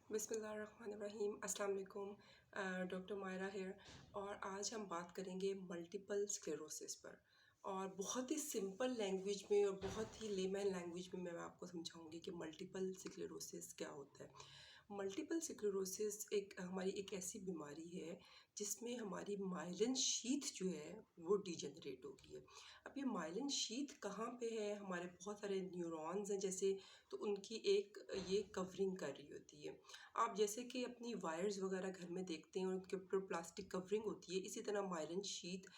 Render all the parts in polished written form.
बिस्मिल्लाहिर्रहमानिर्रहीम अस्सलाम वालेकुम। डॉक्टर मायरा हेयर और आज हम बात करेंगे मल्टीपल स्क्लेरोसिस पर और बहुत ही सिंपल लैंग्वेज में और बहुत ही लेमैन लैंग्वेज में मैं आपको समझाऊंगी कि मल्टीपल स्क्लेरोसिस क्या होता है। मल्टीपल स्क्लेरोसिस हमारी एक ऐसी बीमारी है जिसमें हमारी माइलिन शीथ जो है वो डिजेनरेट हो गई है। अब ये माइलिन शीथ कहाँ पे है? हमारे बहुत सारे न्यूरॉन्स हैं जैसे, तो उनकी एक ये कवरिंग कर रही होती है। आप जैसे कि अपनी वायर्स वगैरह घर में देखते हैं और उनके ऊपर प्लास्टिक कवरिंग होती है, इसी तरह myelin sheath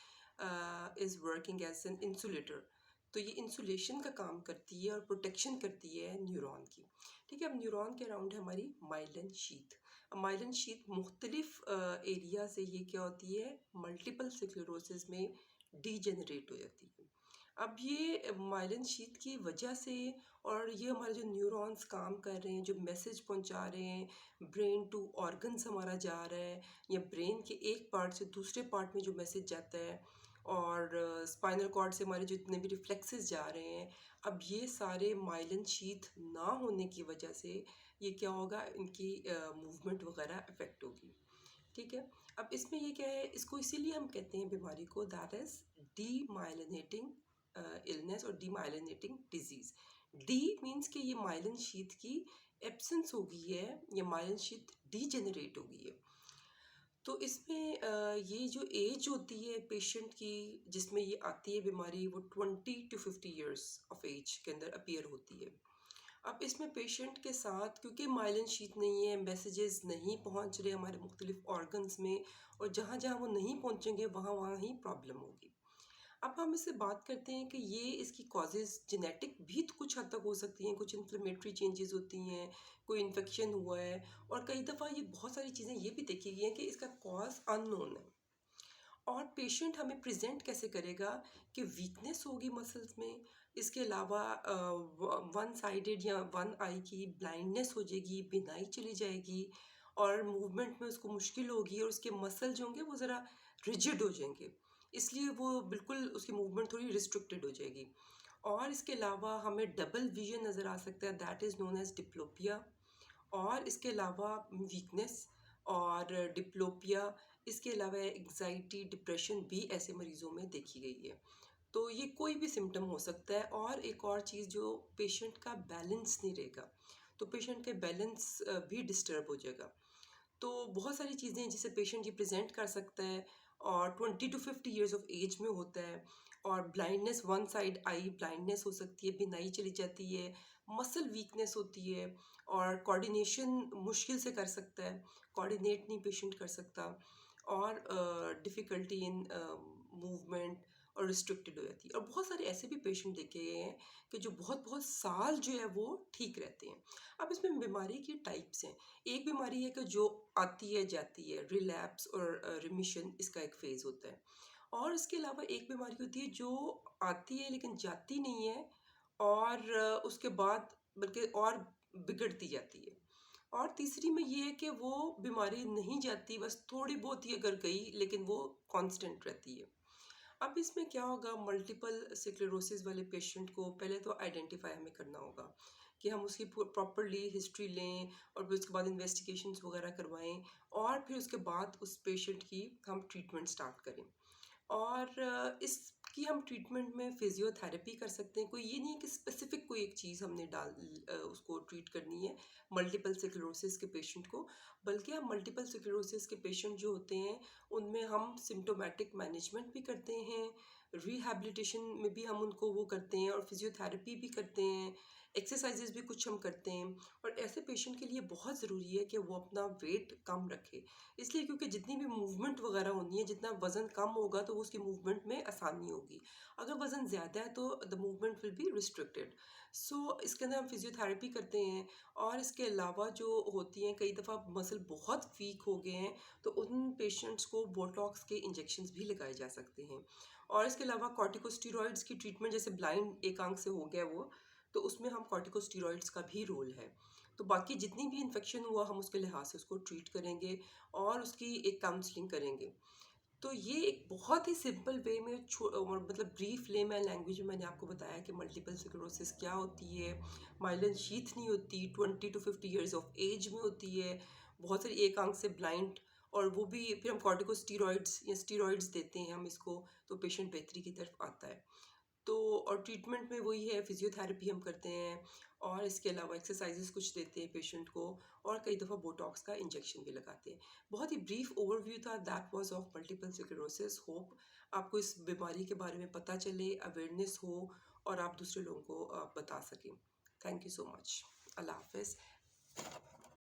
is working as an insulator. तो ये इंसुलेशन का काम करती है और प्रोटेक्शन करती है न्यूरॉन की। ठीक है, अब न्यूरॉन के अराउंड है हमारी माइलिन शीथ। अब माइलिन शीथ मुख्तलिफ एरिया से ये क्या होती है, मल्टीपल स्क्लेरोसिस में डीजेनरेट हो जाती है। अब ये माइलिन शीथ की वजह से और ये हमारे जो न्यूरॉन्स काम कर रहे हैं, जो मैसेज पहुंचा रहे हैं, ब्रेन टू ऑर्गन्स हमारा जा रहा है या ब्रेन के एक पार्ट से दूसरे पार्ट में जो मैसेज जाता है और स्पाइनल कॉर्ड से हमारे जितने भी रिफ्लेक्सेस जा रहे हैं, अब ये सारे माइलिन शीथ ना होने की वजह से ये क्या होगा, इनकी मूवमेंट वगैरह इफेक्ट होगी। ठीक है, अब इसमें ये क्या है, इसको इसीलिए हम कहते हैं बीमारी को, that is demyelinating illness और demyelinating disease. De means कि ये माइलिन शीथ की एब्सेंस हो गई है या माइलिन शीथ डीजेनरेट हो गई है। तो इसमें ये जो एज होती है पेशेंट की जिसमें ये आती है बीमारी, वो 20 to 50 ईयर्स ऑफ एज के अंदर अपीयर होती है। अब इसमें पेशेंट के साथ क्योंकि माइलिन शीथ नहीं है, मैसेजेस नहीं पहुंच रहे हमारे मुख्तलिफ ऑर्गन्स में, और जहाँ जहाँ वो नहीं पहुंचेंगे वहाँ वहाँ ही प्रॉब्लम होगी। अब हम इससे बात करते हैं कि ये इसकी कॉजेज़ जेनेटिक भी तो कुछ हद तक हो सकती हैं, कुछ इन्फ्लेमेटरी चेंजेस होती हैं, कोई इन्फेक्शन हुआ है, और कई दफ़ा ये बहुत सारी चीज़ें ये भी देखी गई हैं कि इसका कॉज अननोन है। और पेशेंट हमें प्रेजेंट कैसे करेगा कि वीकनेस होगी मसल्स में, इसके अलावा वन साइडेड या वन आई की ब्लाइंडनेस हो जाएगी, बिनाई चली जाएगी और मूवमेंट में उसको मुश्किल होगी और उसके मसल जो होंगे वो ज़रा रिजिड हो जाएंगे, इसलिए वो बिल्कुल उसकी मूवमेंट थोड़ी रिस्ट्रिक्टेड हो जाएगी। और इसके अलावा हमें डबल विजन नज़र आ सकता है, that is known as diplopia. और इसके अलावा वीकनेस और डिप्लोपिया, इसके अलावा एग्जाइटी डिप्रेशन भी ऐसे मरीज़ों में देखी गई है। तो ये कोई भी सिम्टम हो सकता है। और एक और चीज़, जो पेशेंट का बैलेंस नहीं रहेगा, तो पेशेंट के बैलेंस भी डिस्टर्ब हो जाएगा। तो बहुत सारी चीज़ें हैं जिसे पेशेंट ये प्रेजेंट कर सकता है और 20 to 50 ईयर्स ऑफ एज में होता है। और blindness, one side I blindness हो सकती है, बिनाई चली जाती है, मसल वीकनेस होती है और कोऑर्डिनेशन मुश्किल से कर सकता है, कोऑर्डिनेट नहीं पेशेंट कर सकता, और डिफ़िकल्टी इन मूवमेंट और रिस्ट्रिक्टेड हो जाती है। और बहुत सारे ऐसे भी पेशेंट देखे गए हैं कि जो बहुत बहुत साल जो है वो ठीक रहते हैं। अब इसमें बीमारी की टाइप्स हैं। एक बीमारी है कि जो आती है जाती है, रिलैप्स और रिमिशन, इसका एक फेज़ होता है। और इसके अलावा एक बीमारी होती है जो आती है लेकिन जाती नहीं है और उसके बाद बल्कि और बिगड़ती जाती है। और तीसरी में ये है कि वो बीमारी नहीं जाती, बस थोड़ी बहुत ही अगर गई लेकिन वो कांस्टेंट रहती है। अब इसमें क्या होगा, मल्टीपल स्क्लेरोसिस वाले पेशेंट को पहले तो आइडेंटिफाई हमें करना होगा कि हम उसकी प्रॉपरली हिस्ट्री लें और फिर उसके बाद इन्वेस्टिगेशंस वगैरह करवाएं और फिर उसके बाद उस पेशेंट की हम ट्रीटमेंट स्टार्ट करें। और इसकी हम ट्रीटमेंट में फिजियोथेरेपी कर सकते हैं। कोई ये नहीं है कि स्पेसिफिक कोई एक चीज़ हमने उसको ट्रीट करनी है मल्टीपल स्क्लेरोसिस के पेशेंट को, बल्कि हम मल्टीपल स्क्लेरोसिस के पेशेंट जो होते हैं उनमें हम सिम्टोमेटिक मैनेजमेंट भी करते हैं, रिहैबिलिटेशन में भी हम उनको वो करते हैं और फिजियोथेरेपी भी करते हैं, एक्सरसाइजेज भी कुछ हम करते हैं। और ऐसे पेशेंट के लिए बहुत ज़रूरी है कि वो अपना वेट कम रखे, इसलिए क्योंकि जितनी भी मूवमेंट वगैरह होनी है, जितना वज़न कम होगा तो उसकी मूवमेंट में आसानी होगी। अगर वज़न ज़्यादा है तो the movement will be restricted. So इसके अंदर हम फिजियोथेरेपी करते हैं। और इसके अलावा जो होती हैं, कई दफ़ा मसल बहुत वीक हो गए हैं तो उन पेशेंट्स को बोटॉक्स के इंजेक्शंस भी लगाए जा सकते हैं। और इसके अलावा कॉर्टिकोस्टेरॉइड्स की ट्रीटमेंट, जैसे ब्लाइंड एक आंख से हो गया वो, तो उसमें हम कॉर्टिकोस्टेरॉइड्स का भी रोल है। तो बाकी जितनी भी इन्फेक्शन हुआ हम उसके लिहाज से उसको ट्रीट करेंगे और उसकी एक काउंसलिंग करेंगे। तो ये एक बहुत ही सिंपल वे में और मतलब ब्रीफ लेमैन लैंग्वेज में मैंने आपको बताया कि मल्टीपल स्क्लेरोसिस क्या होती है। माइलन शीथ नहीं होती, 20 to 50 ईयर्स ऑफ एज में होती है। बहुत सारी एक आंख से ब्लाइंड, और वो भी फिर हम कॉर्टिकोस्टीरॉइड्स या स्टीरॉइड्स देते हैं हम इसको, तो पेशेंट बेहतरी की तरफ आता है। तो और ट्रीटमेंट में वही है, फिजियोथेरेपी हम करते हैं, और इसके अलावा एक्सरसाइजेस कुछ देते हैं पेशेंट को, और कई दफ़ा बोटॉक्स का इंजेक्शन भी लगाते हैं। बहुत ही ब्रीफ ओवरव्यू था, that was of multiple sclerosis. Hope आपको इस बीमारी के बारे में पता चले, अवेयरनेस हो, और आप दूसरे लोगों को बता सकें। Thank you so much. अल्लाह हाफिज़।